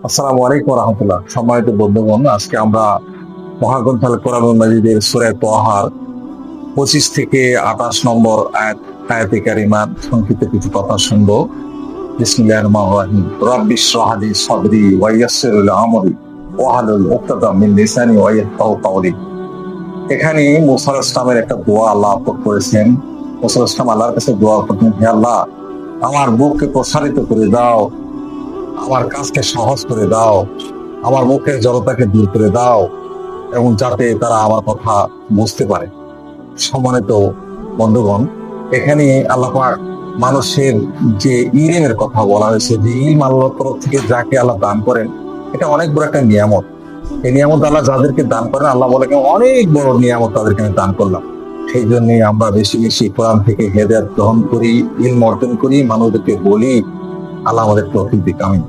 আসসালামু আলাইকুম রহমতুল্লাহ। সম্মানিত বন্ধুগণ, আজকে আমরা মহাগ্রন্থ আল কোরআনুল মাজিদের সূরা তাহার 25 থেকে 28 নম্বর আয়াতে কারিমার সংক্ষিপ্ত কিছু কথা শুনবো। বিসমিল্লাহির রহমানির রহিম। রাব্বি ইশরাহ লি সাদরি ওয়া ইয়াসসির লি আমরি ওয়াহলুল উকদাতাম মিন লিসানি ইয়াফকাহু কাওলি। এখানে মুসা আলাইহিস সালামের একটা দোয়া আল্লাহ করেছেন। মুসা আলাইহিস সালাম আল্লাহর কাছে দোয়া করতেন, হে আল্লাহ, আমার বুককে প্রসারিত করে দাও, আমার কাজকে সহজ করে দাও, আমার মুখের জড়তাকে দূর করে দাও, এবং যাতে তারা আমার কথা বুঝতে পারে। সম্মানিত বন্ধুগণ, এখানে আল্লাহ পাক মানুষের যে ইলমের কথা বলা হয়েছে, যে ইলম আল্লাহর তরফ থেকে যাকে আল্লাহ দান করেন, এটা অনেক বড় একটা নিয়ামত। এই নিয়ামত আল্লাহ যাদেরকে দান করেন, আল্লাহ বলে অনেক বড় নিয়ামত তাদেরকে আমি দান করলাম। সেই জন্যই আমরা বেশি বেশি কোরআন থেকে হেদায়েত গ্রহণ করি, ইলম অর্জন করি, মানুষদেরকে বলি। আল্লাহ আমাদের তৌফিক দিক। আমিন।